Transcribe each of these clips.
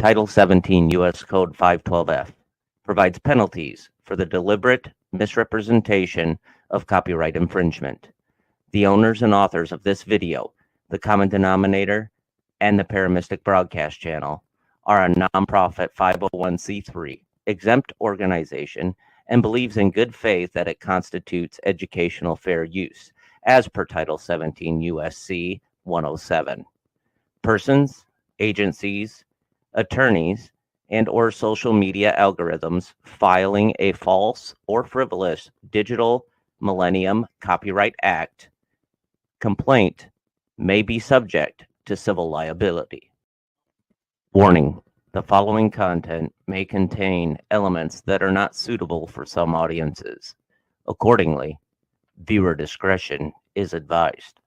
Title 17 U.S. Code 512F provides penalties for the deliberate misrepresentation of copyright infringement. The owners and authors of this video, the common denominator, and the Paramystic Broadcast Channel are a nonprofit 501c3 exempt organization and believes in good faith that it constitutes educational fair use, as per Title 17 U.S.C. 107. Persons, agencies, attorneys, and or social media algorithms filing a false or frivolous Digital Millennium Copyright Act complaint may be subject to civil liability. Warning: the following content may contain elements that are not suitable for some audiences. Accordingly, viewer discretion is advised.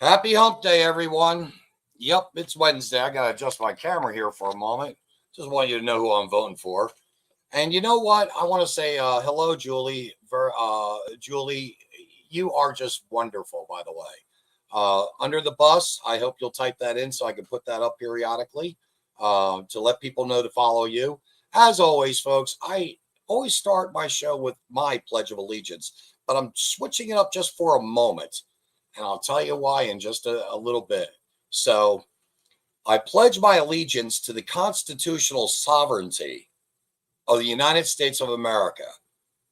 Happy hump day, everyone. Yep, it's Wednesday. I got to adjust my camera here for a moment. Just want you to know who I'm voting for. And you know what? I want to say hello, Julie. Julie, you are just wonderful, by the way. Under the bus, I hope you'll type that in so I can put that up periodically to let people know to follow you. As always, folks, I always start my show with my Pledge of Allegiance, but I'm switching it up just for a moment. And I'll tell you why in just a little bit. So I pledge my allegiance to the constitutional sovereignty of the United States of America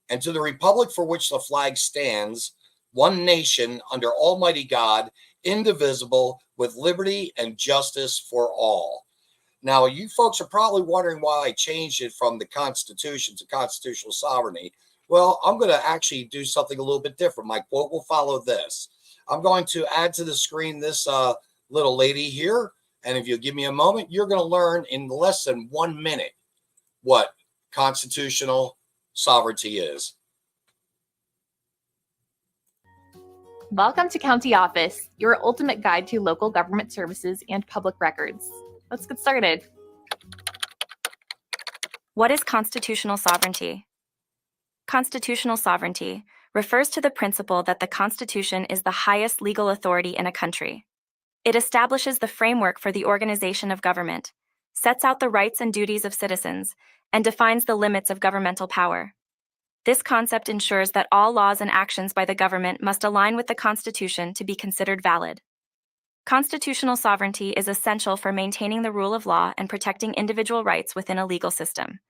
and to the republic for which the flag stands, one nation under Almighty God, indivisible, with liberty and justice for all. Now, you folks are probably wondering why I changed it from the Constitution to constitutional sovereignty. Well, I'm going to actually do something a little bit different. My quote will follow this. I'm going to add to the screen this little lady here. And if you'll give me a moment, you're going to learn in less than 1 minute what constitutional sovereignty is. Welcome to County Office, your ultimate guide to local government services and public records. Let's get started. What is constitutional sovereignty? Constitutional sovereignty refers to the principle that the Constitution is the highest legal authority in a country. It establishes the framework for the organization of government, sets out the rights and duties of citizens, and defines the limits of governmental power. This concept ensures that all laws and actions by the government must align with the Constitution to be considered valid. Constitutional sovereignty is essential for maintaining the rule of law and protecting individual rights within a legal system.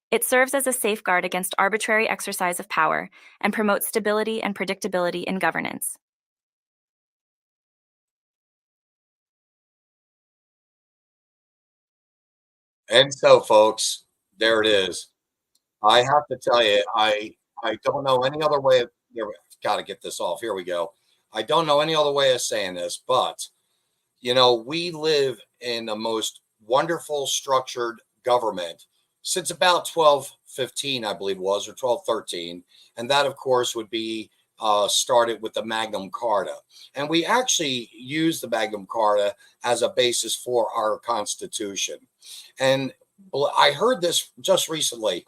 It serves as a safeguard against arbitrary exercise of power and promotes stability and predictability in governance. And so, folks, there it is. I have to tell you, I don't know any other way of, got to get this off. Here we go. I don't know any other way of saying this, but, you know, we live in the most wonderful structured government since about 1215, I believe it was, or 1213. And that, of course, would be started with the Magna Carta. And we actually use the Magna Carta as a basis for our Constitution. And I heard this just recently.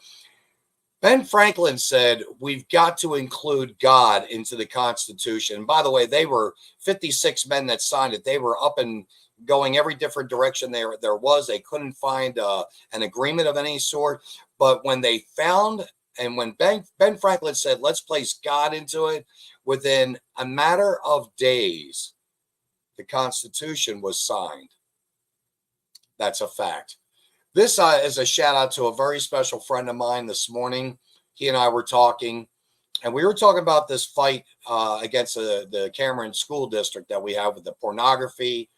Ben Franklin said, we've got to include God into the Constitution. And by the way, they were 56 men that signed it. They were up and going every different direction there was. They couldn't find an agreement of any sort. But when they found, and when Ben Franklin said, let's place God into it, within a matter of days, the Constitution was signed. That's a fact. This is a shout out to a very special friend of mine this morning. He and I were talking, and we were talking about this fight against the Cameron School District that we have with the pornography,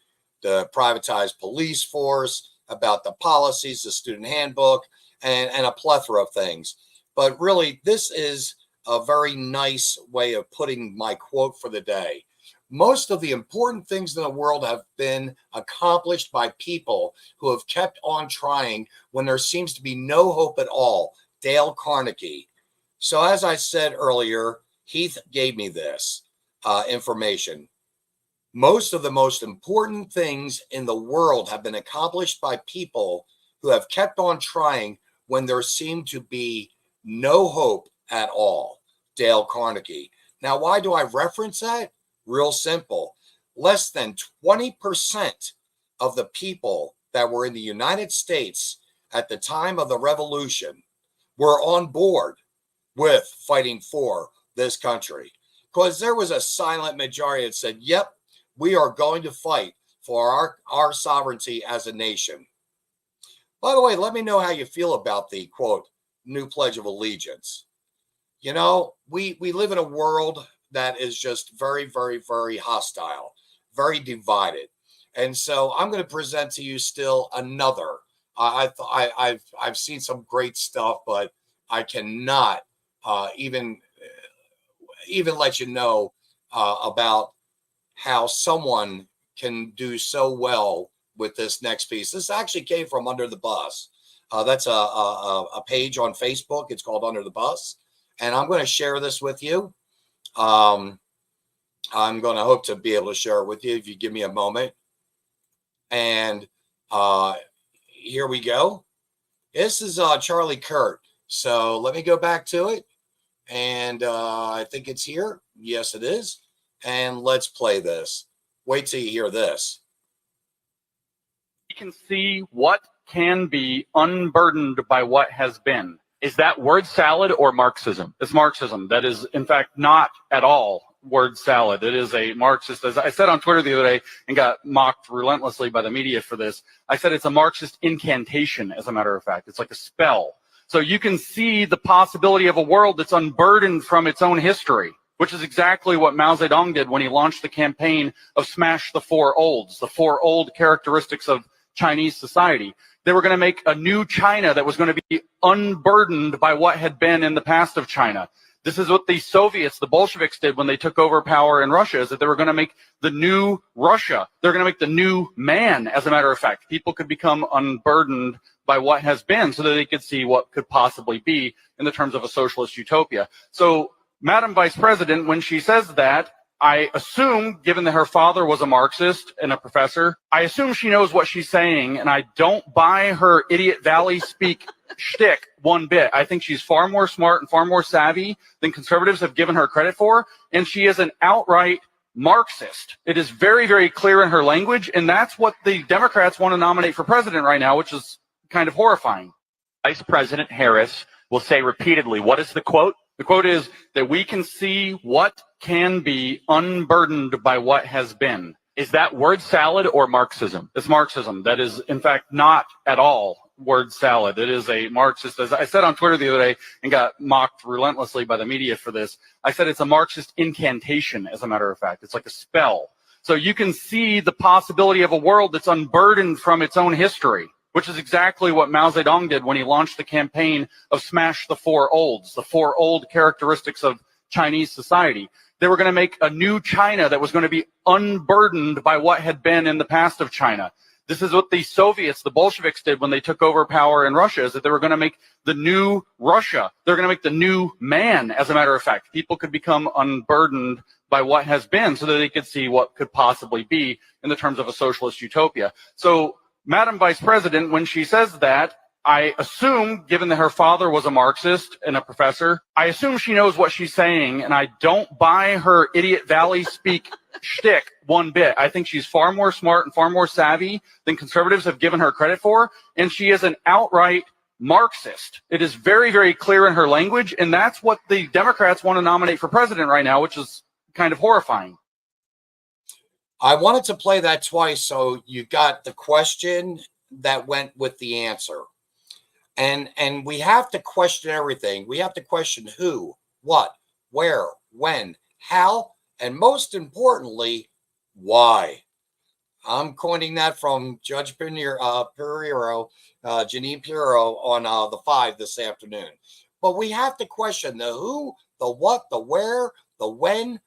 the privatized police force, about the policies, the student handbook, and a plethora of things. But really, this is a very nice way of putting my quote for the day. Most of the important things in the world have been accomplished by people who have kept on trying when there seems to be no hope at all. Dale Carnegie. So as I said earlier, Heath gave me this information. Most of the most important things in the world have been accomplished by people who have kept on trying when there seemed to be no hope at all. Dale Carnegie. Now, why do I reference that? Real simple. Less than 20% of the people that were in the United States at the time of the revolution were on board with fighting for this country, because there was a silent majority that said, yep, we are going to fight for our sovereignty as a nation. By the way, let me know how you feel about the, quote, new Pledge of Allegiance. You know, we live in a world that is just very, very, very hostile, very divided. And so I'm going to present to you still another. I've seen some great stuff, but I cannot even let you know about how someone can do so well with this next piece. This actually came from Under the Bus. That's a page on Facebook. It's called Under the Bus. And I'm going to share this with you. I'm going to hope to be able to share it with you if you give me a moment. And here we go. This is Charlie Kirk. So let me go back to it. And I think it's here. Yes, it is. And let's play this. Wait till you hear this. You can see what can be unburdened by what has been. Is that word salad or Marxism? It's Marxism. That is, in fact, not at all word salad. It is a Marxist, as I said on Twitter the other day and got mocked relentlessly by the media for this. I said it's a Marxist incantation, as a matter of fact. It's like a spell. So you can see the possibility of a world that's unburdened from its own history, which is exactly what Mao Zedong did when he launched the campaign of Smash the Four Olds, the four old characteristics of Chinese society. They were going to make a new China that was going to be unburdened by what had been in the past of China. This is what the Soviets, the Bolsheviks, did when they took over power in Russia, is that they were going to make the new Russia. They're going to make the new man, as a matter of fact. People could become unburdened by what has been so that they could see what could possibly be in the terms of a socialist utopia. So, Madam Vice President, when she says that, I assume, given that her father was a Marxist and a professor, I assume she knows what she's saying, and I don't buy her idiot Valley speak shtick one bit. I think she's far more smart and far more savvy than conservatives have given her credit for, and she is an outright Marxist. It is very, very clear in her language, and that's what the Democrats want to nominate for president right now, which is kind of horrifying. Vice President Harris will say repeatedly, what is the quote? The quote is that we can see what can be unburdened by what has been. Is that word salad or Marxism? It's Marxism. That is, in fact, not at all word salad. It is a Marxist, as I said on Twitter the other day and got mocked relentlessly by the media for this. I said it's a Marxist incantation, as a matter of fact. It's like a spell. So you can see the possibility of a world that's unburdened from its own history, which is exactly what Mao Zedong did when he launched the campaign of Smash the Four Olds, the four old characteristics of Chinese society. They were going to make a new China that was going to be unburdened by what had been in the past of China. This is what the Soviets, the Bolsheviks, did when they took over power in Russia, is that they were going to make the new Russia. They're going to make the new man, as a matter of fact. People could become unburdened by what has been so that they could see what could possibly be in the terms of a socialist utopia. So, Madam Vice President, when she says that, I assume, given that her father was a Marxist and a professor, I assume she knows what she's saying, and I don't buy her idiot Valley speak shtick one bit. I think she's far more smart and far more savvy than conservatives have given her credit for, and she is an outright Marxist. It is very, very clear in her language, and that's what the Democrats want to nominate for president right now, which is kind of horrifying. I wanted to play that twice so you got the question that went with the answer. And we have to question everything. We have to question who, what, where, when, how, and most importantly, why. I'm coining that from Judge Janine Pirro on the 5 this afternoon. But we have to question the who, the what, the where, the when,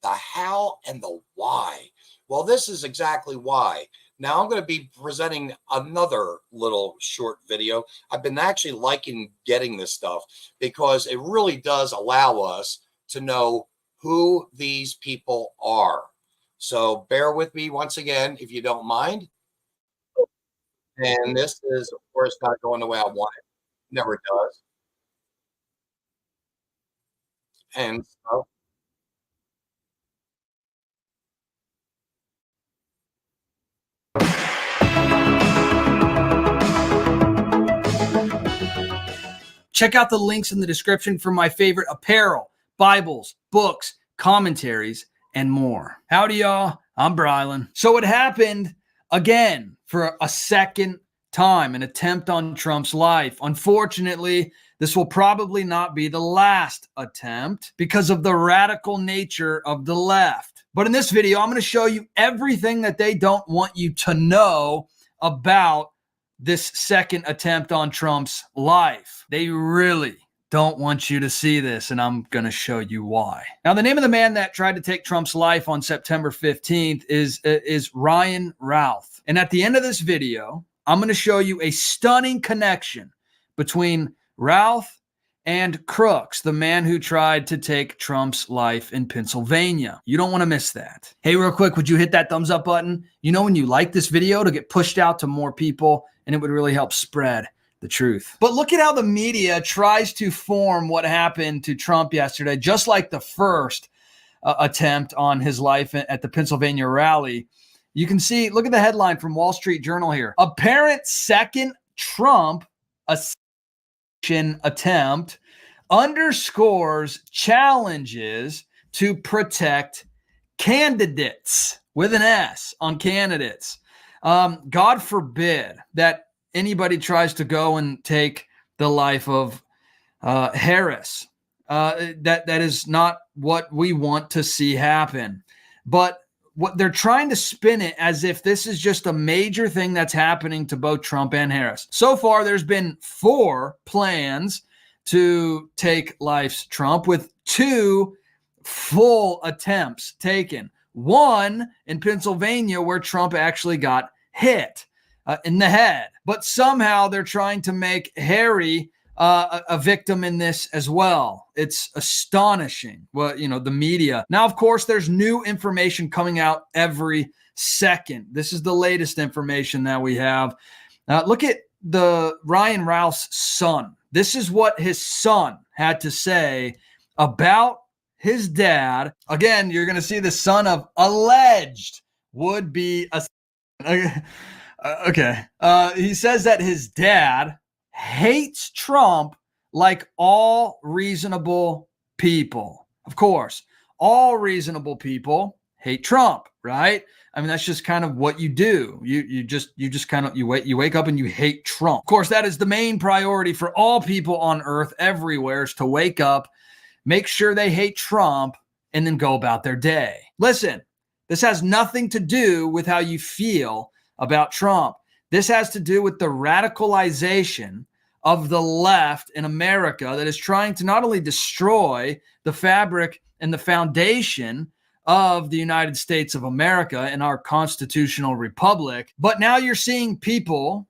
the how, and the why. Well, this is exactly why. Now I'm going to be presenting another little short video. I've been actually liking getting this stuff because it really does allow us to know who these people are. So bear with me once again, if you don't mind. And this is, of course, not going the way I want it. Never does. And so check out the links in the description for my favorite apparel, Bibles, books, commentaries, and more. Howdy, y'all. I'm Brylan. So it happened again for a second time, an attempt on Trump's life. Unfortunately, this will probably not be the last attempt because of the radical nature of the left. But in this video, I'm going to show you everything that they don't want you to know about this second attempt on Trump's life. They really don't want you to see this, and I'm going to show you why. Now, the name of the man that tried to take Trump's life on September 15th is Ryan Routh. And at the end of this video, I'm going to show you a stunning connection between Routh and Crooks, the man who tried to take Trump's life in Pennsylvania. You don't want to miss that. Hey, real quick, would you hit that thumbs up button? You know, when you like this video, to get pushed out to more people, and it would really help spread the truth. But look at how the media tries to form what happened to Trump yesterday, just like the first attempt on his life at the Pennsylvania rally. You can see, look at the headline from Wall Street Journal here. Apparent second Trump assassination attempt underscores challenges to protect candidates, with an S on candidates. God forbid that anybody tries to go and take the life of Harris. That is not what we want to see happen. But what they're trying to spin it as if this is just a major thing that's happening to both Trump and Harris. So far, there's been 4 plans to take life's Trump, with 2 full attempts taken. One in Pennsylvania, where Trump actually got hit in the head. But somehow they're trying to make Harry a victim in this as well. It's astonishing. Well, you know, the media. Now, of course, there's new information coming out every second. This is the latest information that we have. Look at the Ryan Ralph's son. This is what his son had to say about his dad. Again, you're going to see the son of alleged would-be okay. He says that his dad hates Trump like all reasonable people. Of course, all reasonable people hate Trump, right? I mean, that's just kind of what you do. You just kind of wake up and you hate Trump. Of course, that is the main priority for all people on earth everywhere, is to wake up, make sure they hate Trump, and then go about their day. Listen, this has nothing to do with how you feel about Trump. This has to do with the radicalization of the left in America that is trying to not only destroy the fabric and the foundation of the United States of America and our constitutional republic, but now you're seeing people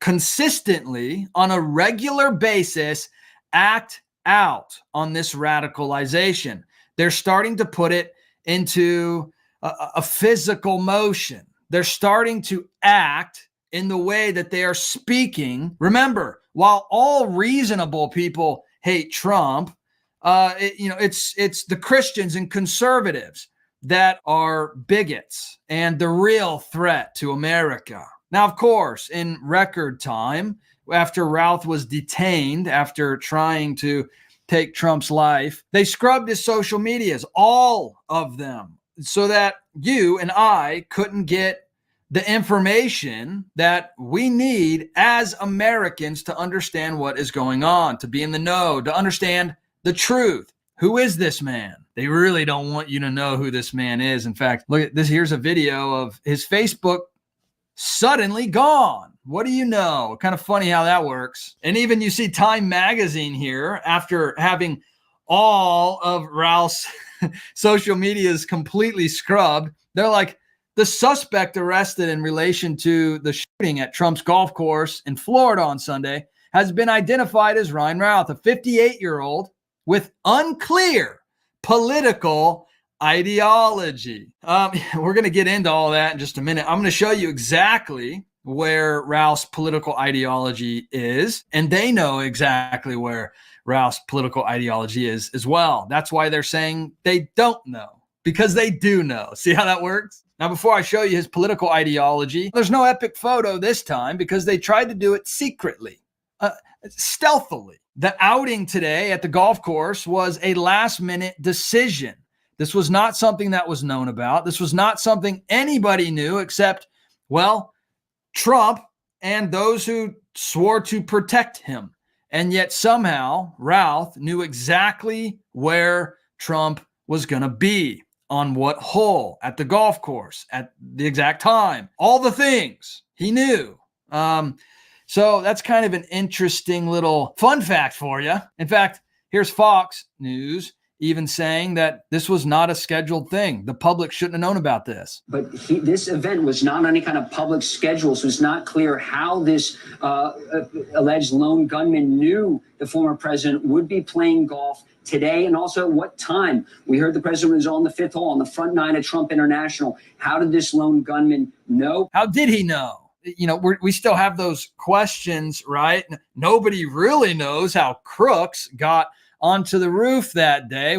consistently on a regular basis act out on this radicalization. They're starting to put it into a physical motion. They're starting to act in the way that they are speaking. Remember, while all reasonable people hate Trump, it's the Christians and conservatives that are bigots and the real threat to America. Now, of course, in record time, after Ralph was detained after trying to take Trump's life, they scrubbed his social medias, all of them, so that you and I couldn't get the information that we need as Americans to understand what is going on, to be in the know, to understand the truth. Who is this man? They really don't want you to know who this man is. In fact, look at this. Here's a video of his Facebook suddenly gone. What do you know? Kind of funny how that works. And even you see Time Magazine here, after having all of Ralph's social medias completely scrubbed, they're like, the suspect arrested in relation to the shooting at Trump's golf course in Florida on Sunday has been identified as Ryan Ralph, a 58-year-old with unclear political ideology. We're going to get into all that in just a minute. I'm going to show you exactly where Ralph's political ideology is, and they know exactly where Ralph's political ideology is as well. That's why they're saying they don't know, because they do know. See how that works? Now, before I show you his political ideology, there's no epic photo this time because they tried to do it secretly, stealthily. The outing today at the golf course was a last-minute decision. This was not something that was known about. This was not something anybody knew except, well, Trump and those who swore to protect him. And yet somehow Ralph knew exactly where Trump was going to be, on what hole, at the golf course, at the exact time, all the things he knew. So that's kind of an interesting little fun fact for you. In fact, here's Fox News. even saying that this was not a scheduled thing. The public shouldn't have known about this. But this event was not on any kind of public schedule, so it's not clear how this alleged lone gunman knew the former president would be playing golf today, and also at what time. We heard the president was on the fifth hole on the front nine at Trump International. How did this lone gunman know? How did he know? You know, we still have those questions, right? Nobody really knows how crooks got onto the roof that day.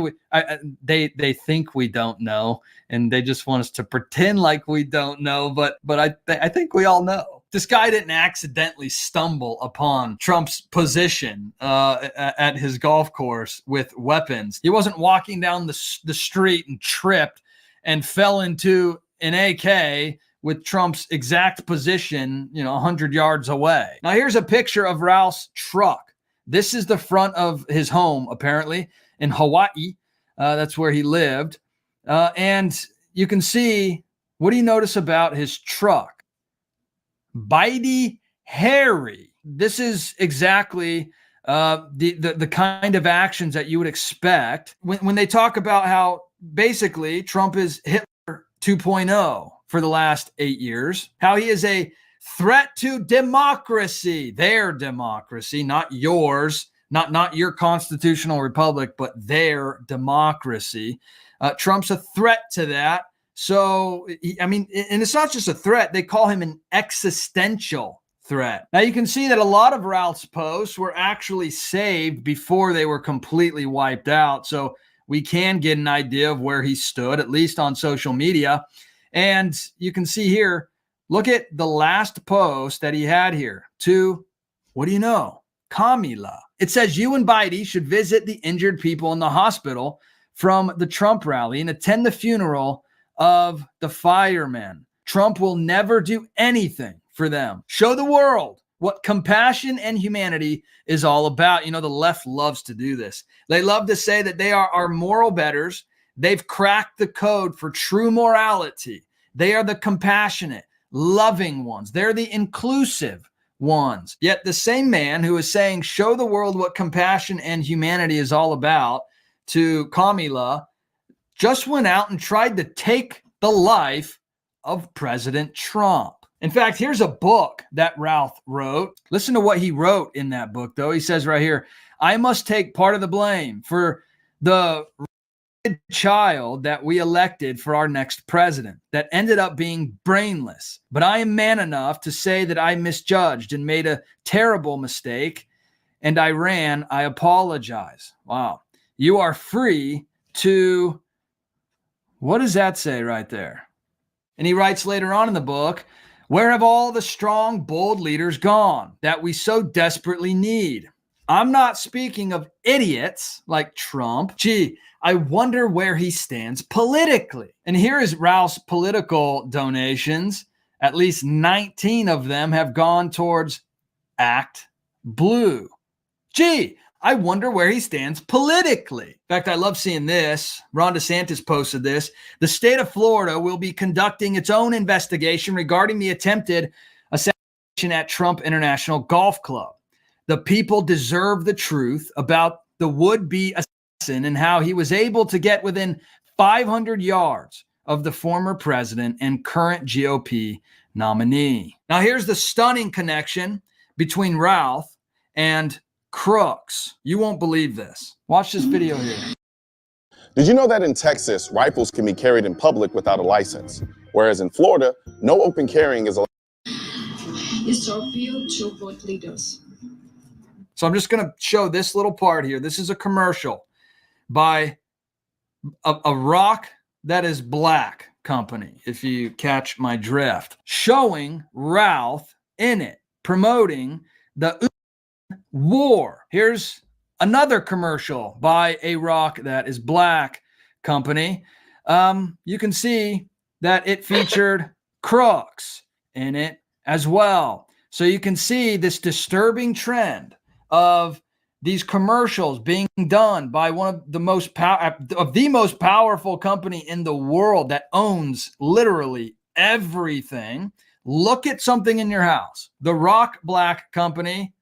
They think we don't know, and they just want us to pretend like we don't know. But I think we all know. This guy didn't accidentally stumble upon Trump's position at his golf course with weapons. He wasn't walking down the street and tripped and fell into an AK with Trump's exact position, 100 yards away. Now, here's a picture of Ralph's truck. This is the front of his home, apparently, in Hawaii. That's where he lived. And you can see, what do you notice about his truck? Bitey Harry. This is exactly the kind of actions that you would expect when they talk about how basically Trump is Hitler 2.0 for the last 8 years, how he is a threat to democracy, their democracy, not yours, not your constitutional republic, but their democracy. Trump's a threat to that. So, and it's not just a threat. They call him an existential threat. Now, you can see that a lot of Ralph's posts were actually saved before they were completely wiped out. So we can get an idea of where he stood, at least on social media. And you can see here, look at the last post that he had here to, what do you know? Kamala. It says you and Bitey should visit the injured people in the hospital from the Trump rally and attend the funeral of the firemen. Trump will never do anything for them. Show the world what compassion and humanity is all about. The left loves to do this. They love to say that they are our moral betters. They've cracked the code for true morality. They are the compassionate, loving ones. They're the inclusive ones. Yet the same man who is saying, show the world what compassion and humanity is all about to Kamala, just went out and tried to take the life of President Trump. In fact, here's a book that Ralph wrote. Listen to what he wrote in that book, though. He says right here, I must take part of the blame for the child that we elected for our next president that ended up being brainless. But I am man enough to say that I misjudged and made a terrible mistake, and I apologize. Wow. You are free to, what does that say right there? And he writes later on in the book, where have all the strong, bold leaders gone that we so desperately need? I'm not speaking of idiots like Trump. Gee, I wonder where he stands politically. And here is Ralph's political donations. At least 19 of them have gone towards Act Blue. Gee, I wonder where he stands politically. In fact, I love seeing this. Ron DeSantis posted this. The state of Florida will be conducting its own investigation regarding the attempted assassination at Trump International Golf Club. The people deserve the truth about the would-be assassin and how he was able to get within 500 yards of the former president and current GOP nominee. Now, here's the stunning connection between Ralph and crooks. You won't believe this. Watch this video here. Did you know that in Texas, rifles can be carried in public without a license? Whereas in Florida, no open carrying is allowed. It's our appeal to both leaders. So I'm just going to show this little part here. This is a commercial by a rock that is black company, if you catch my drift, showing Ralph in it, promoting the war. Here's another commercial by a rock that is black company. You can see that it featured crooks in it as well. So you can see this disturbing trend of these commercials being done by one of the most powerful company in the world that owns literally everything. Look at something in your house. The Rock Black company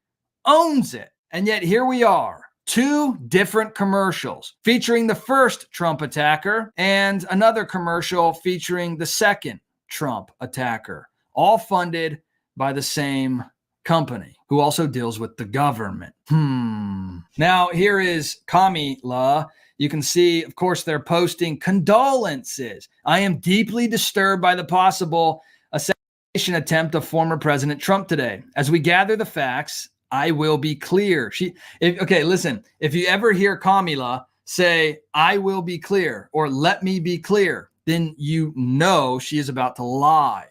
owns it. And yet here we are 2 different commercials featuring the first Trump attacker and another commercial featuring the second Trump attacker, all funded by the same company who also deals with the government. Now, here is Kamala. You can see, of course, they're posting condolences. I am deeply disturbed by the possible assassination attempt of former President Trump today. As we gather the facts, I will be clear. Listen, if you ever hear Kamala say, I will be clear, or let me be clear, then you know she is about to lie.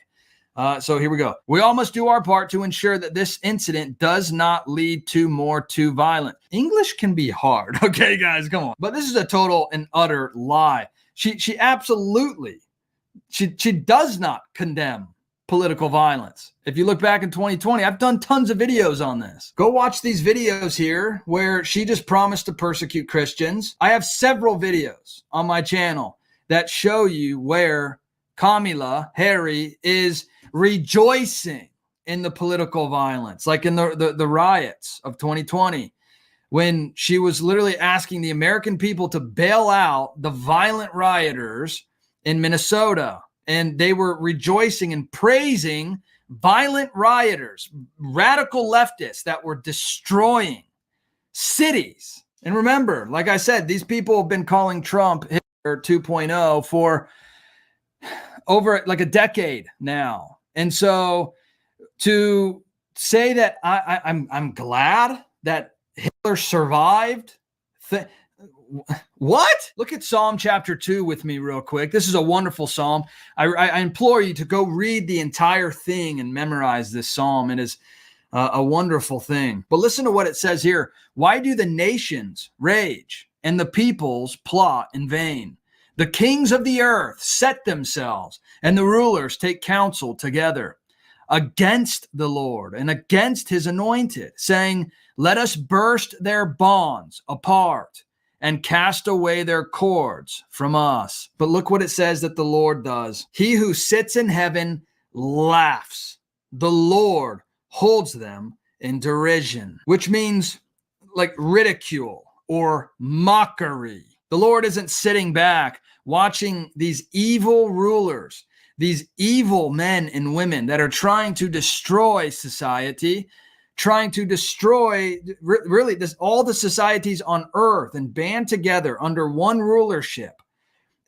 So here we go. We all must do our part to ensure that this incident does not lead to more too violent. English can be hard. Okay, guys, come on. But this is a total and utter lie. She absolutely, she does not condemn political violence. If you look back in 2020, I've done tons of videos on this. Go watch these videos here where she just promised to persecute Christians. I have several videos on my channel that show you where Kamala Harris is rejoicing in the political violence, like in the riots of 2020, when she was literally asking the American people to bail out the violent rioters in Minnesota. And they were rejoicing and praising violent rioters, radical leftists that were destroying cities. And remember, like I said, these people have been calling Trump Hitler 2.0 for over like a decade now. And so to say that I'm glad that Hitler survived, what? Look at Psalm chapter 2 with me real quick. This is a wonderful psalm. I implore you to go read the entire thing and memorize this psalm. It is a wonderful thing. But listen to what it says here. Why do the nations rage and the peoples plot in vain? The kings of the earth set themselves, and the rulers take counsel together against the Lord and against his anointed, saying, let us burst their bonds apart and cast away their cords from us. But look what it says that the Lord does. He who sits in heaven laughs. The Lord holds them in derision, which means like ridicule or mockery. The Lord isn't sitting back watching these evil rulers, these evil men and women that are trying to destroy society, trying to destroy really all the societies on earth and band together under one rulership.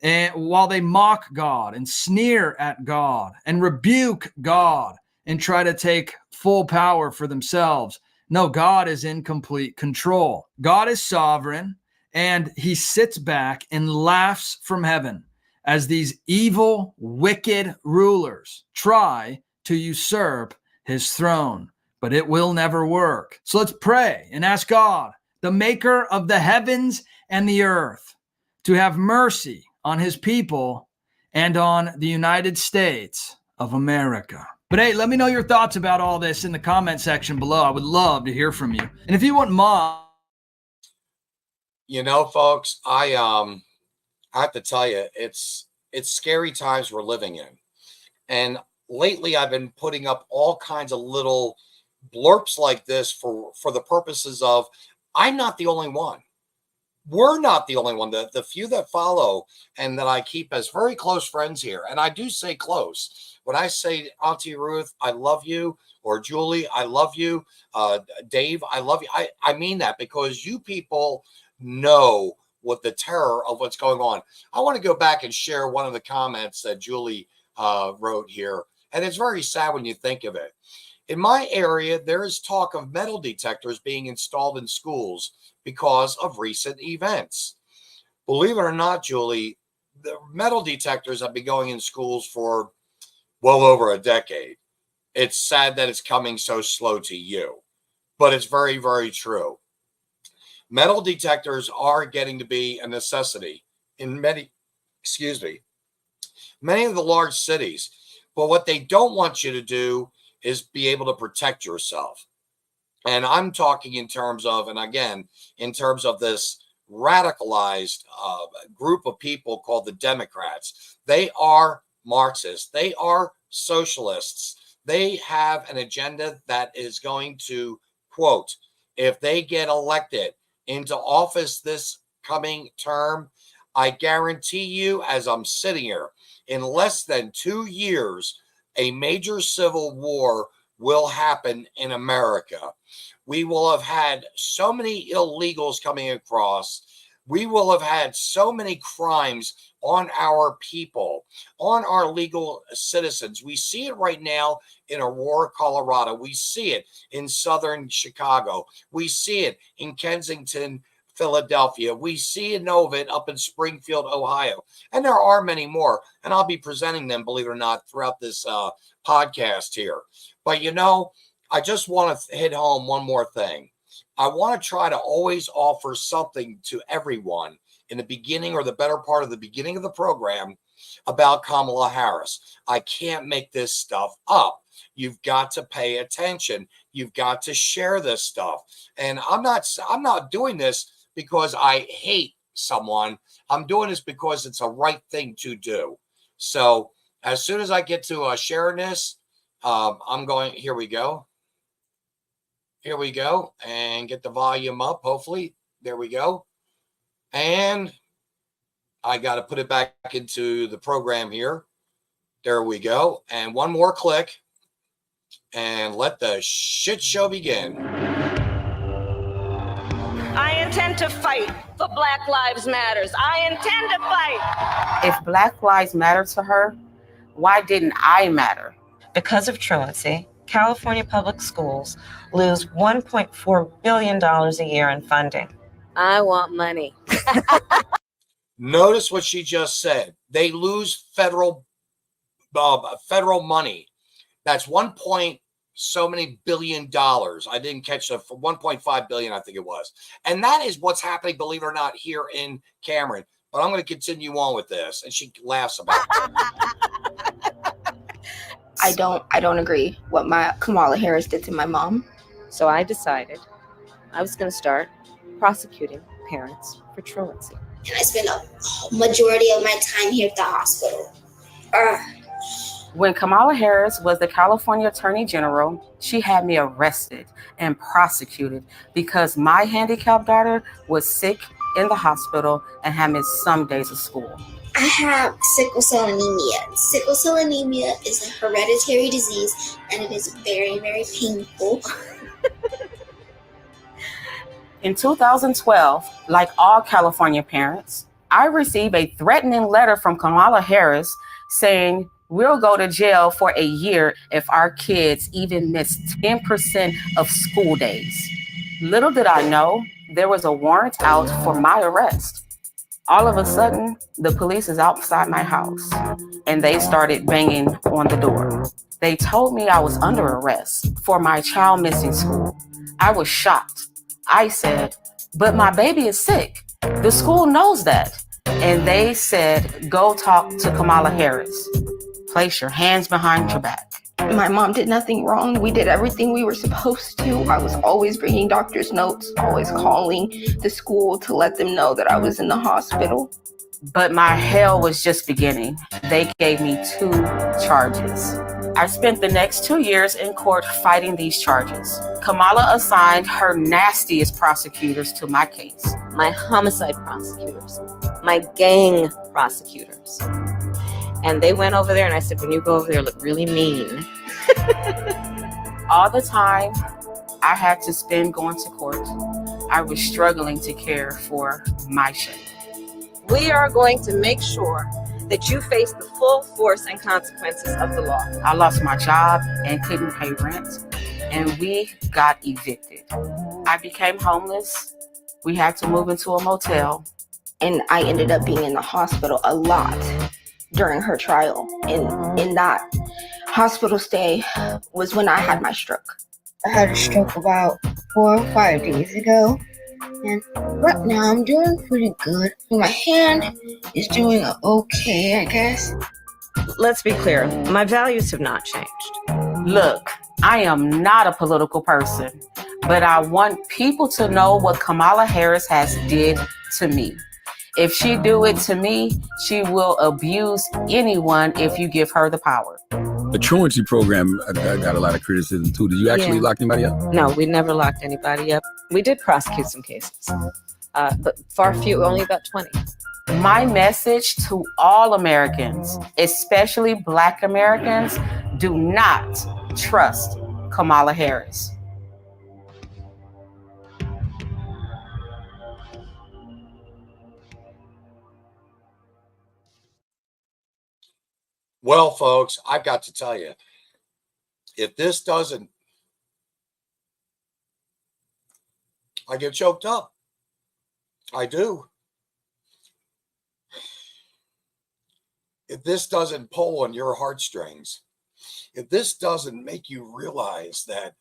And while they mock God and sneer at God and rebuke God and try to take full power for themselves. No, God is in complete control. God is sovereign, and he sits back and laughs from heaven as these evil, wicked rulers try to usurp his throne. But it will never work. So let's pray and ask God, the maker of the heavens and the earth, to have mercy on his people and on the United States of America. But hey, let me know your thoughts about all this in the comment section below. I would love to hear from you. And if you want more, you know, folks, I have to tell you, it's scary times we're living in. And lately I've been putting up all kinds of little blurps like this for the purposes of, I'm not the only one. We're not the only one. The few that follow and that I keep as very close friends here, and I do say close. When I say Auntie Ruth, I love you, or Julie, I love you, Dave, I love you, I mean that, because you people know what the terror of what's going on. I want to go back and share one of the comments that Julie wrote here, and it's very sad when you think of it. In my area, there is talk of metal detectors being installed in schools because of recent events. Believe it or not, Julie, the metal detectors have been going in schools for well over a decade. It's sad that it's coming so slow to you, but it's very, very true. Metal detectors are getting to be a necessity in many of the large cities. But what they don't want you to do is be able to protect yourself. And I'm talking in terms of, and again, in terms of this radicalized group of people called the Democrats. They are Marxists. They are socialists. They have an agenda that is going to, quote, if they get elected, into office this coming term, I guarantee you, as I'm sitting here, in less than 2 years, a major civil war will happen in America. We will have had so many illegals coming across. We will have had so many crimes on our people, on our legal citizens. We see it right now in Aurora, Colorado. We see it in southern Chicago. We see it in Kensington, Philadelphia. We see of it up in Springfield, Ohio. And there are many more. And I'll be presenting them, believe it or not, throughout this podcast here. But, you know, I just want to hit home one more thing. I want to try to always offer something to everyone in the beginning or the better part of the beginning of the program about Kamala Harris. I can't make this stuff up. You've got to pay attention. You've got to share this stuff. And I'm not doing this because I hate someone. I'm doing this because it's a right thing to do. So as soon as I get to sharing this, I'm going, here we go. Here we go, and get the volume up, hopefully. There we go. And I got to put it back into the program here. There we go. And one more click, and let the shit show begin. I intend to fight for Black Lives Matters. I intend to fight. If Black Lives matter to her, why didn't I matter? Because of truancy, California public schools lose $1.4 billion a year in funding. I want money. Notice what she just said. They lose federal money. That's so many billion dollars. I didn't catch the 1.5 billion, I think it was. And that is what's happening, believe it or not, here in Cameron. But I'm going to continue on with this. And she laughs about it. I don't agree what Kamala Harris did to my mom. So I decided I was going to start prosecuting parents for truancy. And I spent a majority of my time here at the hospital. When Kamala Harris was the California Attorney General, she had me arrested and prosecuted because my handicapped daughter was sick in the hospital and had missed some days of school. I have sickle cell anemia. Sickle cell anemia is a hereditary disease, and it is very, very painful. In 2012, like all California parents, I received a threatening letter from Kamala Harris saying, "We'll go to jail for a year if our kids even miss 10% of school days." Little did I know, there was a warrant out for my arrest. All of a sudden, the police is outside my house, and they started banging on the door. They told me I was under arrest for my child missing school. I was shocked. I said, "But my baby is sick. The school knows that." And they said, "Go talk to Kamala Harris. Place your hands behind your back." My mom did nothing wrong. We did everything we were supposed to. I was always bringing doctor's notes, always calling the school to let them know that I was in the hospital. But my hell was just beginning. They gave me 2 charges. I spent the next 2 years in court fighting these charges. Kamala assigned her nastiest prosecutors to my case. My homicide prosecutors, my gang prosecutors. And they went over there and I said, "When you go over there, look really mean." All the time I had to spend going to court, I was struggling to care for my shame. We are going to make sure that you face the full force and consequences of the law. I lost my job and couldn't pay rent, and we got evicted. I became homeless. We had to move into a motel. And I ended up being in the hospital a lot during her trial. And in that hospital stay was when I had my stroke. I had a stroke about 4 or 5 days ago. And right now I'm doing pretty good. My hand is doing okay, I guess. Let's be clear, my values have not changed. Look, I am not a political person, but I want people to know what Kamala Harris has did to me. If she do it to me, she will abuse anyone if you give her the power. The truancy program got a lot of criticism too. Did you actually lock anybody up? No, we never locked anybody up. We did prosecute some cases, but far few, only about 20. My message to all Americans, especially Black Americans, do not trust Kamala Harris. Well, folks, I've got to tell you, if this doesn't, I get choked up. I do. If this doesn't pull on your heartstrings, if this doesn't make you realize that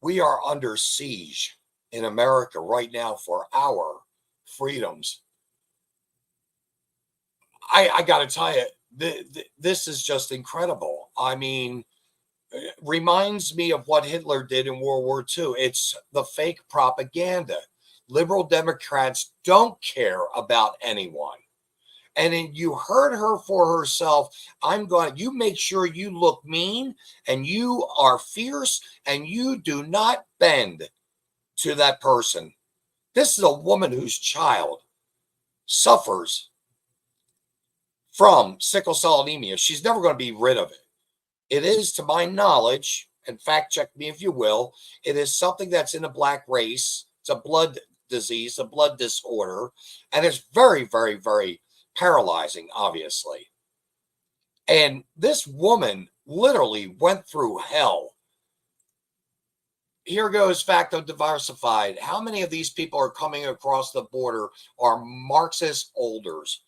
we are under siege in America right now for our freedoms, I got to tell you, this is just incredible. I mean, it reminds me of what Hitler did in World War II. It's the fake propaganda. Liberal Democrats don't care about anyone. And then you heard her for herself. You make sure you look mean and you are fierce and you do not bend to that person. This is a woman whose child suffers from sickle cell anemia. She's never going to be rid of it. It is, to my knowledge, and fact check me if you will, it is something that's in the Black race. It's a blood disease, a blood disorder, and it's very, very, very paralyzing, obviously. And this woman literally went through hell. Here goes Facto Diversified. How many of these people are coming across the border are Marxist olders?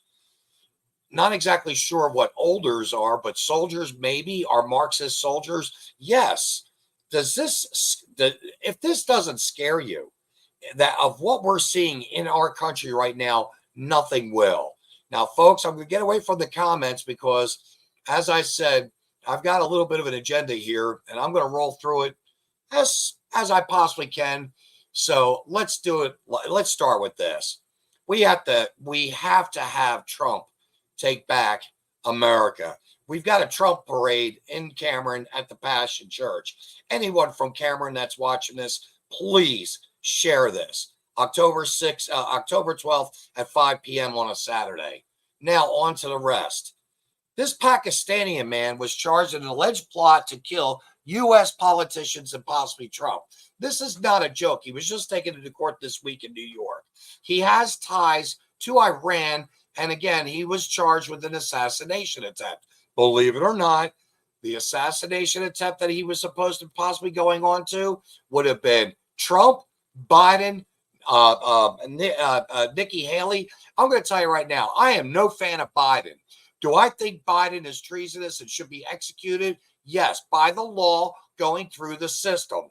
Not exactly sure what olders are, but soldiers maybe are Marxist soldiers. Yes. If this doesn't scare you, that of what we're seeing in our country right now, nothing will. Now, folks, I'm going to get away from the comments because, as I said, I've got a little bit of an agenda here, and I'm going to roll through it as I possibly can. So let's do it. Let's start with this. We have to have Trump take back America. We've got a Trump parade in Cameron at the Passion Church. Anyone from Cameron that's watching this, please share this. October 12th at 5 p.m. on a Saturday. Now on to the rest. This Pakistani man was charged in an alleged plot to kill U.S. politicians and possibly Trump. This is not a joke. He was just taken into court this week in New York. He has ties to Iran. And again, he was charged with an assassination attempt. Believe it or not, the assassination attempt that he was supposed to possibly going on to would have been Trump, Biden, Nikki Haley. I'm going to tell you right now, I am no fan of Biden. Do I think Biden is treasonous and should be executed? Yes, by the law going through the system.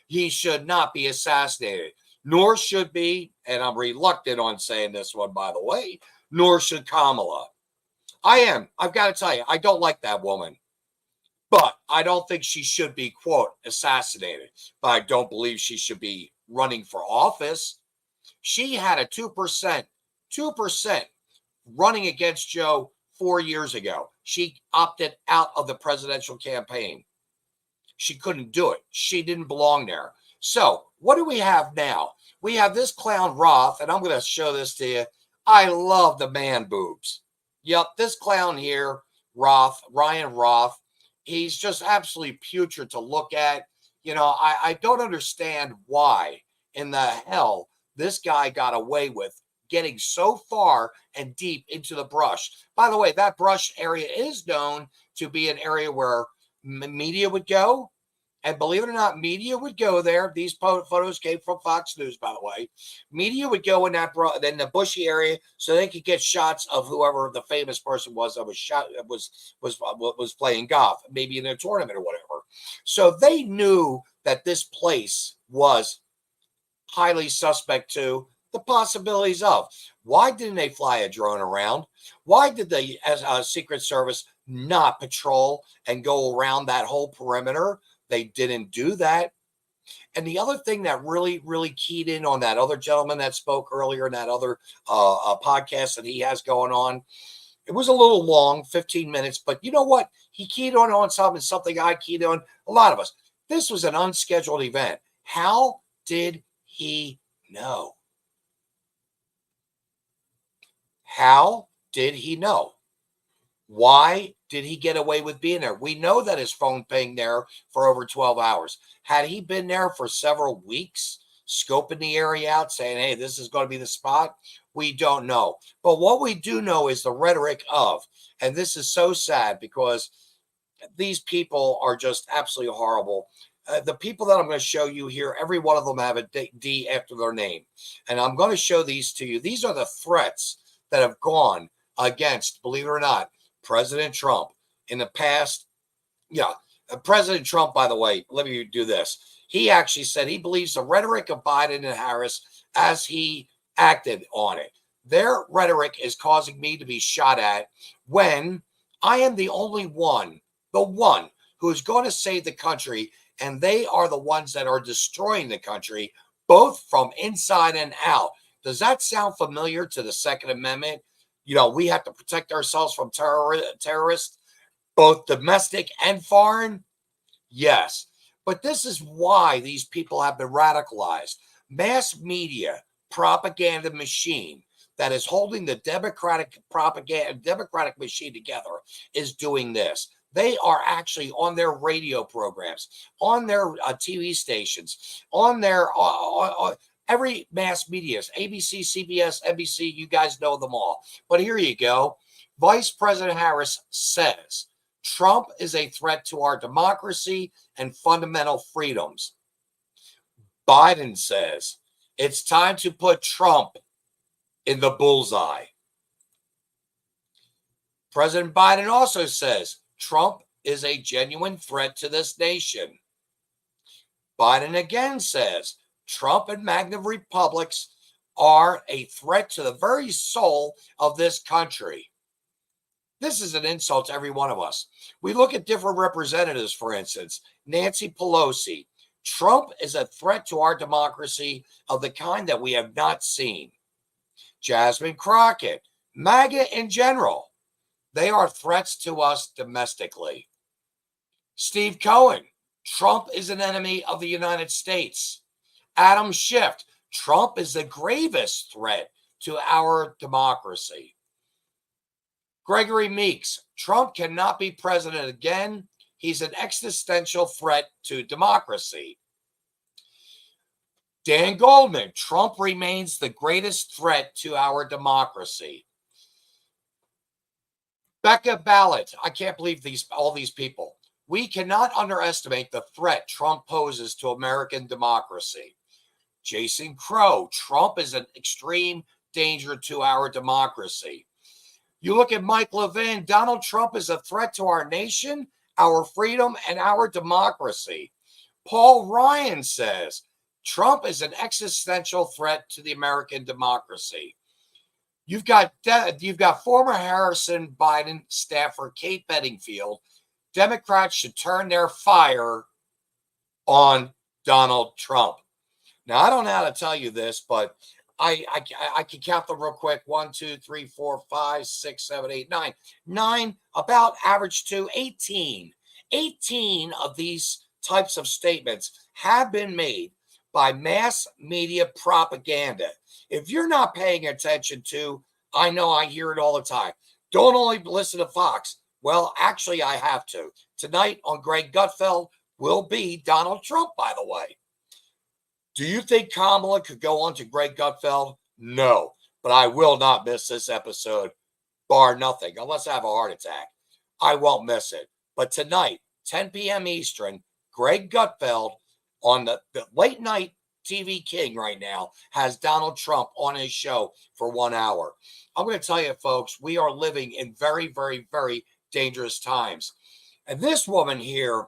He should not be assassinated, nor should be, and I'm reluctant on saying this one, by the way, nor should Kamala. I've got to tell you, I don't like that woman. But I don't think she should be, quote, assassinated. But I don't believe she should be running for office. She had a 2% running against Joe 4 years ago. She opted out of the presidential campaign. She couldn't do it. She didn't belong there. So what do we have now? We have this clown Roth, and I'm going to show this to you. I love the man boobs. Yep, this clown here, Ryan Roth, he's just absolutely putrid to look at. You know, I don't understand why in the hell this guy got away with getting so far and deep into the brush. By the way, that brush area is known to be an area where media would go. And believe it or not, media would go there. These photos came from Fox News, by the way. Media would go in the bushy area so they could get shots of whoever the famous person was that was playing golf, maybe in a tournament or whatever. So they knew that this place was highly suspect to the possibilities of. Why didn't they fly a drone around? Why did the Secret Service not patrol and go around that whole perimeter? They didn't do that. And the other thing that really, really keyed in on that other gentleman that spoke earlier in that other podcast that he has going on, It was a little long, 15 minutes, but you know what? He keyed on something I keyed on, a lot of us. This was an unscheduled event. How did he know? How did he know? Why did he get away with being there? We know that his phone pinged there for over 12 hours. Had he been there for several weeks, scoping the area out, saying, hey, this is going to be the spot, we don't know. But what we do know is the rhetoric of, and this is so sad because these people are just absolutely horrible. The people that I'm going to show you here, every one of them have a D after their name. And I'm going to show these to you. These are the threats that have gone against, believe it or not, President Trump in the past. Yeah, President Trump, by the way, let me do this. He actually said he believes the rhetoric of Biden and Harris as he acted on it. Their rhetoric is causing me to be shot at when I am the only one, the one who is going to save the country, and they are the ones that are destroying the country, both from inside and out. Does that sound familiar to the Second Amendment? You know, we have to protect ourselves from terrorists, both domestic and foreign. Yes. But this is why these people have been radicalized. Mass media propaganda machine that is holding the Democratic machine together is doing this. They are actually on their radio programs, on their TV stations, on their every mass media, ABC, CBS, NBC, you guys know them all. But here you go. Vice President Harris says Trump is a threat to our democracy and fundamental freedoms. Biden says it's time to put Trump in the bullseye. President Biden also says Trump is a genuine threat to this nation. Biden again says Trump and MAGA republics are a threat to the very soul of this country. This is an insult to every one of us. We look at different representatives, for instance, Nancy Pelosi. Trump is a threat to our democracy of the kind that we have not seen. Jasmine Crockett, MAGA in general, they are threats to us domestically. Steve Cohen, Trump is an enemy of the United States. Adam Schiff, Trump is the gravest threat to our democracy. Gregory Meeks, Trump cannot be president again. He's an existential threat to democracy. Dan Goldman, Trump remains the greatest threat to our democracy. Becca Ballot, I can't believe all these people. We cannot underestimate the threat Trump poses to American democracy. Jason Crow, Trump is an extreme danger to our democracy. You look at Mike Levin, Donald Trump is a threat to our nation, our freedom, and our democracy. Paul Ryan says Trump is an existential threat to the American democracy. You've got former Harrison Biden staffer Kate Bedingfield. Democrats should turn their fire on Donald Trump. Now, I don't know how to tell you this, but I can count them real quick. 1, 2, 3, 4, 5, 6, 7, 8, 9. 9, about average to 18. 18 of these types of statements have been made by mass media propaganda. If you're not paying attention to, I know I hear it all the time. Don't only listen to Fox. Well, actually, I have to. Tonight on Greg Gutfeld will be Donald Trump, by the way. Do you think Kamala could go on to Greg Gutfeld? No, but I will not miss this episode, bar nothing, unless I have a heart attack. I won't miss it. But tonight, 10 p.m. Eastern, Greg Gutfeld on the late night TV king right now has Donald Trump on his show for 1 hour. I'm going to tell you, folks, we are living in very, very, very dangerous times. And this woman here,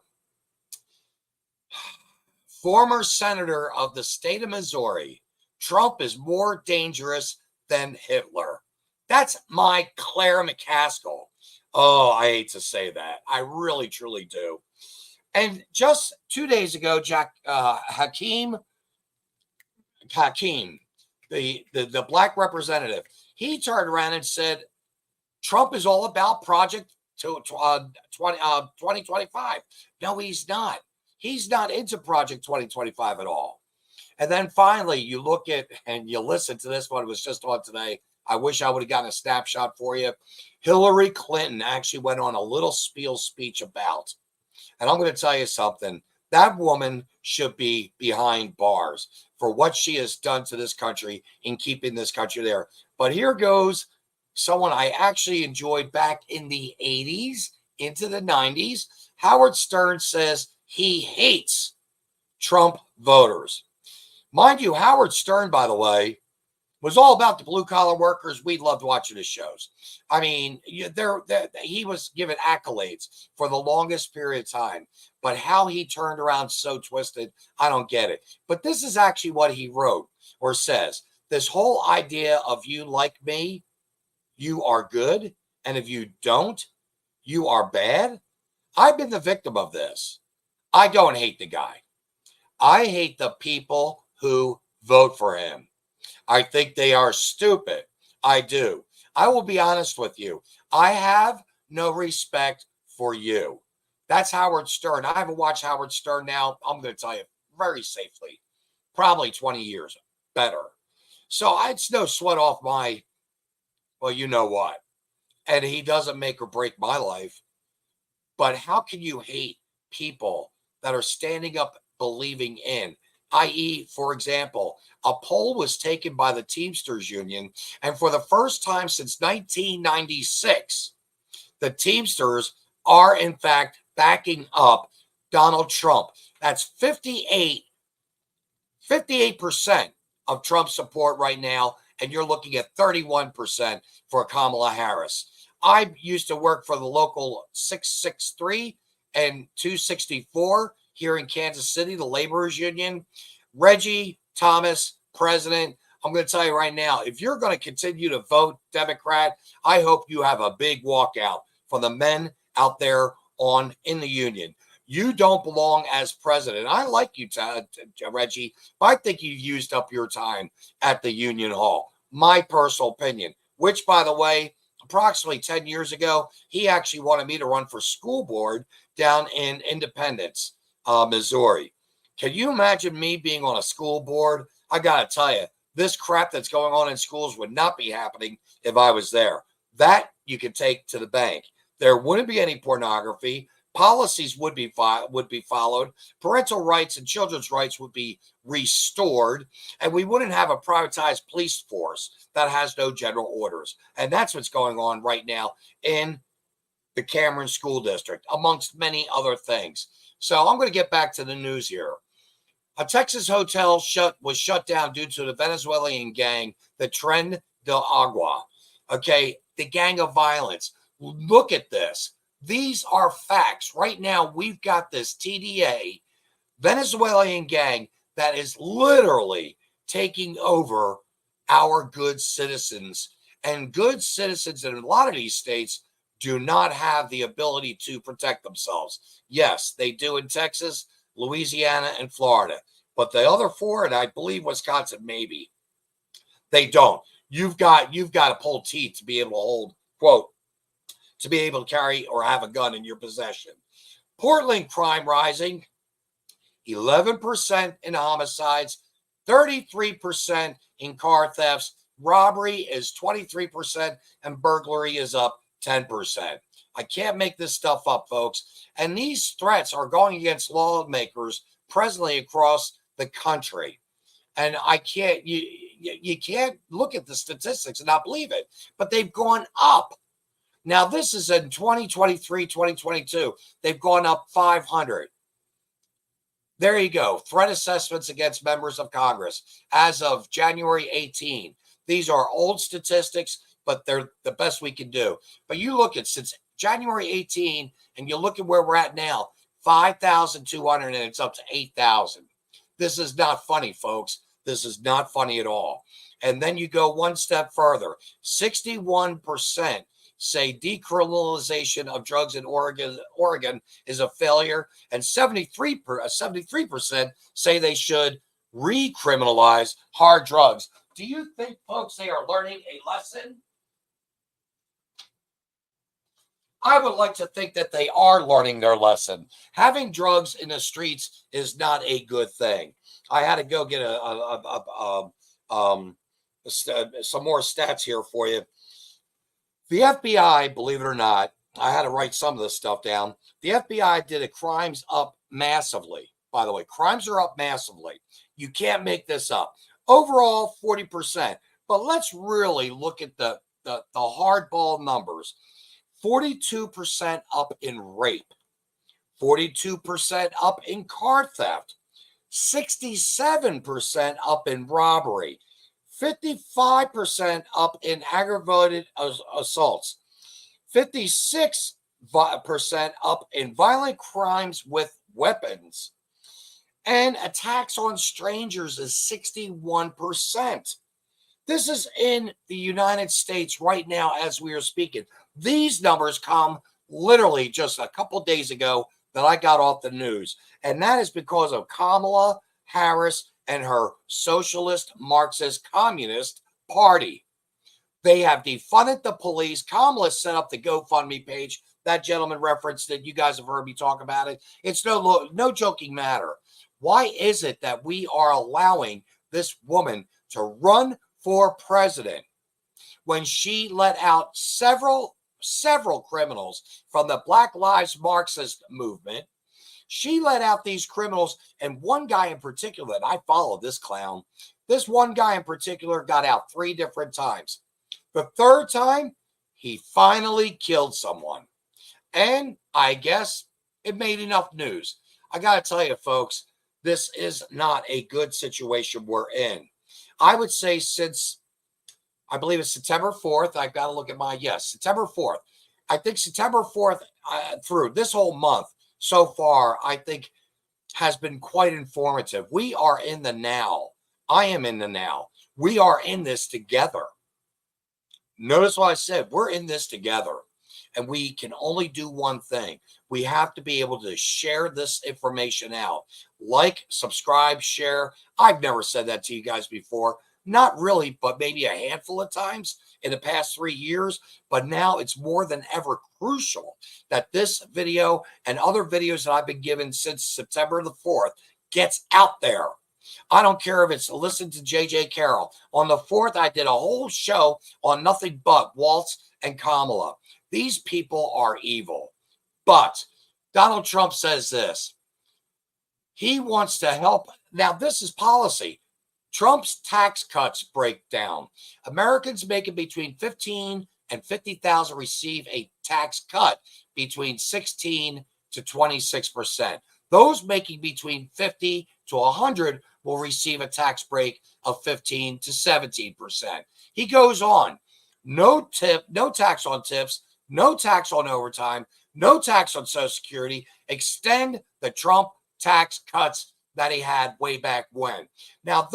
former senator of the state of Missouri, Trump is more dangerous than Hitler. That's my Claire McCaskill. Oh, I hate to say that. I really, truly do. And just 2 days ago, Hakeem, the black representative, he turned around and said, Trump is all about Project 2025. No, he's not. He's not into Project 2025 at all. And then finally, you look at and you listen to this one. It was just on today. I wish I would have gotten a snapshot for you. Hillary Clinton actually went on a little spiel speech about, and I'm going to tell you something. That woman should be behind bars for what she has done to this country in keeping this country there. But here goes someone I actually enjoyed back in the 80s into the 90s. Howard Stern says he hates Trump voters. Mind you, Howard Stern, by the way, was all about the blue-collar workers. We loved watching his shows. I mean, he was given accolades for the longest period of time. But how he turned around so twisted, I don't get it. But this is actually what he wrote or says. This whole idea of you like me, you are good. And if you don't, you are bad. I've been the victim of this. I don't hate the guy. I hate the people who vote for him. I think they are stupid. I do. I will be honest with you. I have no respect for you. That's Howard Stern. I haven't watched Howard Stern now, I'm going to tell you very safely, probably 20 years better. So it's no sweat off my, well, you know what. And he doesn't make or break my life. But how can you hate people that are standing up believing in, i.e., for example, a poll was taken by the Teamsters Union, and for the first time since 1996, the Teamsters are, in fact, backing up Donald Trump. That's 58% of Trump's support right now, and you're looking at 31% for Kamala Harris. I used to work for the local 663 and 264 here in Kansas City, the laborers union. Reggie Thomas, president. I'm going to tell you right now, if you're going to continue to vote Democrat, I hope you have a big walkout for the men out there in the union. You don't belong as president. I like you, Reggie, but I think you used up your time at the Union Hall. My personal opinion, which, by the way, approximately 10 years ago, he actually wanted me to run for school board down in Independence, Missouri. Can you imagine me being on a school board? I got to tell you, this crap that's going on in schools would not be happening if I was there. That you could take to the bank. There wouldn't be any pornography. Policies would be followed. Parental rights and children's rights would be restored. And we wouldn't have a privatized police force that has no general orders. And that's what's going on right now in the Cameron School District, amongst many other things. So I'm going to get back to the news here. A Texas hotel was shut down due to the Venezuelan gang, the Tren de Agua. Okay, the gang of violence. Look at this. These are facts. Right now, we've got this TDA, Venezuelan gang, that is literally taking over our good citizens. And good citizens in a lot of these states do not have the ability to protect themselves. Yes, they do in Texas, Louisiana, and Florida. But the other four, and I believe Wisconsin, maybe, they don't. You've got to pull teeth to be able to hold, quote, to be able to carry or have a gun in your possession. Portland crime rising, 11% in homicides, 33% in car thefts. Robbery is 23%, and burglary is up 10%. I can't make this stuff up, folks. And these threats are going against lawmakers presently across the country. And I can't, you can't look at the statistics and not believe it, but they've gone up. Now, this is in 2023, 2022. They've gone up 500. There you go. Threat assessments against members of Congress as of January 18. These are old statistics, but they're the best we can do. But you look at since January 18, and you look at where we're at now, 5,200, and it's up to 8,000. This is not funny, folks. This is not funny at all. And then you go one step further. 61% say decriminalization of drugs in Oregon is a failure, and 73% say they should recriminalize hard drugs. Do you think, folks, they are learning a lesson? I would like to think that they are learning their lesson. Having drugs in the streets is not a good thing. I had to go get some more stats here for you. The FBI, believe it or not, I had to write some of this stuff down. The FBI did a crimes up massively. By the way, crimes are up massively. You can't make this up. Overall, 40%. But let's really look at the hardball numbers. 42% up in rape. 42% up in car theft. 67% up in robbery. 55% up in aggravated assaults. 56% up in violent crimes with weapons. And attacks on strangers is 61%. This is in the United States right now as we are speaking. These numbers come literally just a couple days ago that I got off the news. And that is because of Kamala Harris and her socialist, Marxist, communist party. They have defunded the police. Kamala set up the GoFundMe page. That gentleman referenced it. You guys have heard me talk about it. It's no joking matter. Why is it that we are allowing this woman to run for president when she let out several criminals from the Black Lives Marxist movement? She let out these criminals, and one guy in particular that I follow, this clown, this one guy in particular got out 3 different times. The 3rd time, he finally killed someone. And I guess it made enough news. I got to tell you, folks, this is not a good situation we're in. I would say since, I believe it's September 4th, I've got to look at September 4th. I think September 4th through this whole month so far, I think has been quite informative. We are in the now. I am in the now. We are in this together. Notice what I said. We're in this together. And we can only do one thing. We have to be able to share this information out. Like, subscribe, share. I've never said that to you guys before. Not really, but maybe a handful of times in the past 3 years. But now it's more than ever crucial that this video and other videos that I've been given since September the 4th gets out there. I don't care if it's listen to JJ Carroll. On the 4th, I did a whole show on nothing but Waltz and Kamala. These people are evil. But Donald Trump says this. He wants to help. Now, this is policy. Trump's tax cuts break down. Americans making between 15 and 50,000 receive a tax cut between 16 to 26%. Those making between 50 to 100 will receive a tax break of 15 to 17%. He goes on. No tax on tips, no tax on overtime, no tax on Social Security. Extend the Trump tax cuts that he had way back when. Now,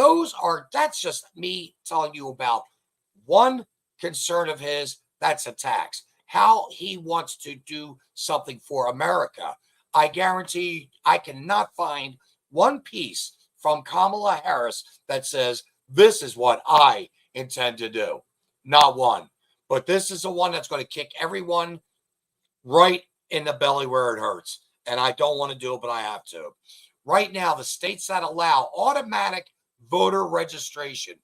that's just me telling you about one concern of his. That's a tax. How he wants to do something for America. I guarantee I cannot find one piece from Kamala Harris that says, this is what I intend to do. Not one. But this is the one that's going to kick everyone right in the belly where it hurts. And I don't want to do it, but I have to. Right now, the states that allow automatic voter registration,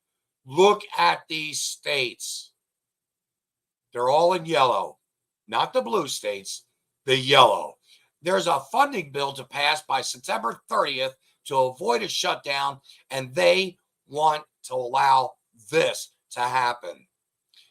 look at these states. They're all in yellow. Not the blue states, the yellow. There's a funding bill to pass by September 30th to avoid a shutdown, and they want to allow this to happen.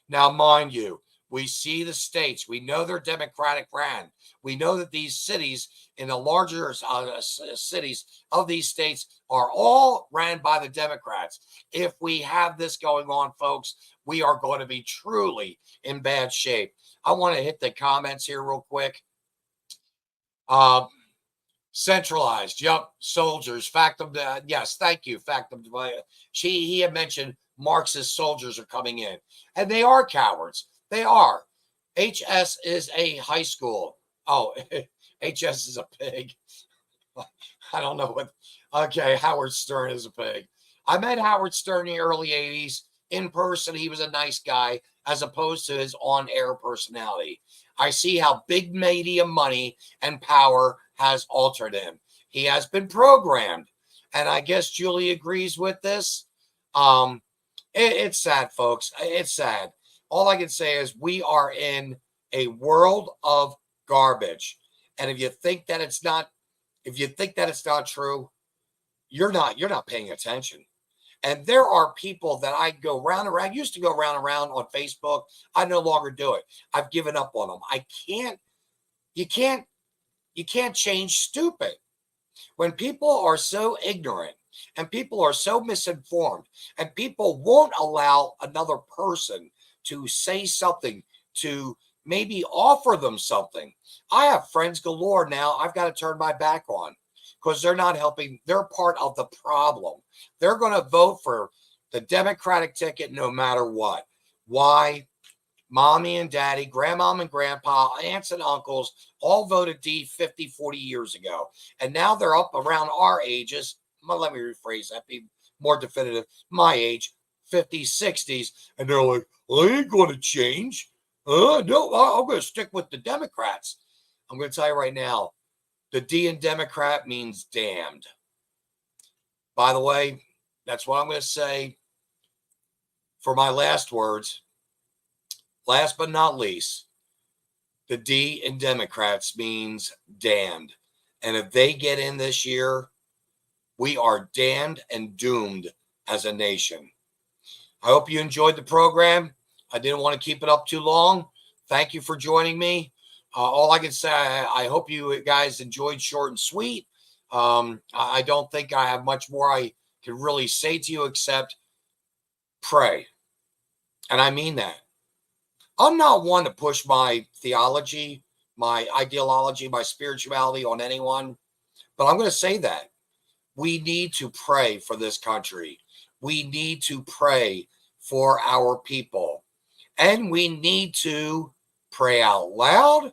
Now, mind you, we see the states. We know they're Democratic ran. We know that these cities in the larger cities of these states are all ran by the Democrats. If we have this going on, folks, we are going to be truly in bad shape. I want to hit the comments here real quick. Centralized, yep, soldiers, factum, yes, thank you, factum. He had mentioned Marxist soldiers are coming in, and they are cowards. They are. HS is a high school. Oh, HS is a pig. I don't know what. Okay, Howard Stern is a pig. I met Howard Stern in the early 80s. in person, he was a nice guy, as opposed to his on-air personality. I see how big media money and power has altered him. He has been programmed. And I guess Julie agrees with this. It's sad, folks. It's sad. All I can say is we are in a world of garbage. And if you think that it's not true, you're not paying attention. And there are people that I go round and around. I used to go round and around on Facebook. I no longer do it. I've given up on them. You can't change stupid. When people are so ignorant and people are so misinformed and people won't allow another person to say something, to maybe offer them something. I have friends galore now I've got to turn my back on because they're not helping. They're part of the problem. They're going to vote for the Democratic ticket no matter what. Why? Mommy and daddy, grandmom and grandpa, aunts and uncles all voted D 50, 40 years ago. And now they're up around our ages. Let me rephrase that, be more definitive. My age, 50s, 60s. And they're like, well, I ain't going to change. No, I'm going to stick with the Democrats. I'm going to tell you right now, the D in Democrat means damned. By the way, that's what I'm going to say for my last words. Last but not least, the D in Democrats means damned. And if they get in this year, we are damned and doomed as a nation. I hope you enjoyed the program. I didn't want to keep it up too long. Thank you for joining me. All I can say, I hope you guys enjoyed short and sweet. I don't think I have much more I can really say to you except pray. And I mean that. I'm not one to push my theology, my ideology, my spirituality on anyone, but I'm going to say that we need to pray for this country. We need to pray for our people, and we need to pray out loud.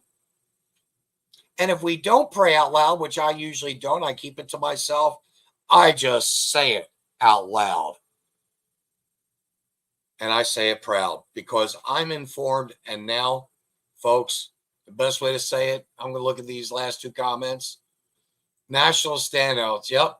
And if we don't pray out loud, which I usually don't, I keep it to myself, I just say it out loud. And I say it proud because I'm informed. And now, folks, the best way to say it, I'm going to look at these last two comments. National standouts. Yep.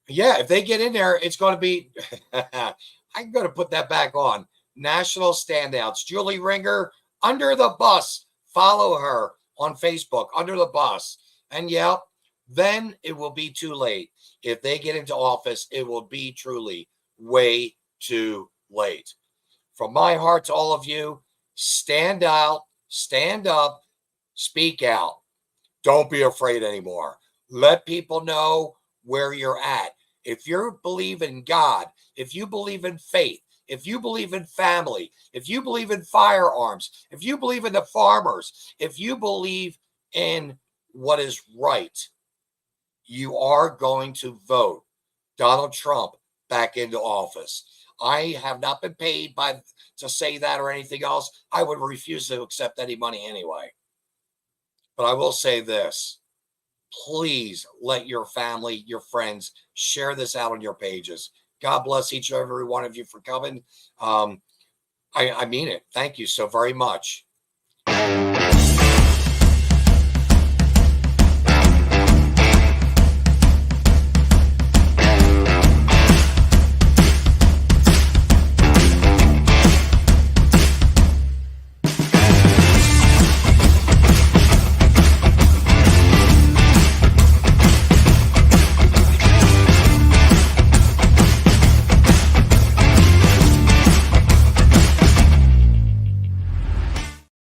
Yeah, if they get in there, it's going to be, I'm going to put that back on. National standouts. Julie Ringer, Under the Bus. Follow her on Facebook, Under the Bus. And yep, then it will be too late. If they get into office, it will be truly way too late. From my heart to all of you, stand out, stand up, speak out. Don't be afraid anymore. Let people know where you're at. If you believe in God, if you believe in faith, if you believe in family, if you believe in firearms, if you believe in the farmers, if you believe in what is right, you are going to vote Donald Trump back into office. I have not been paid to say that or anything else. I would refuse to accept any money anyway. But I will say this. Please let your family, your friends, share this out on your pages. God bless each and every one of you for coming. I mean it. Thank you so very much.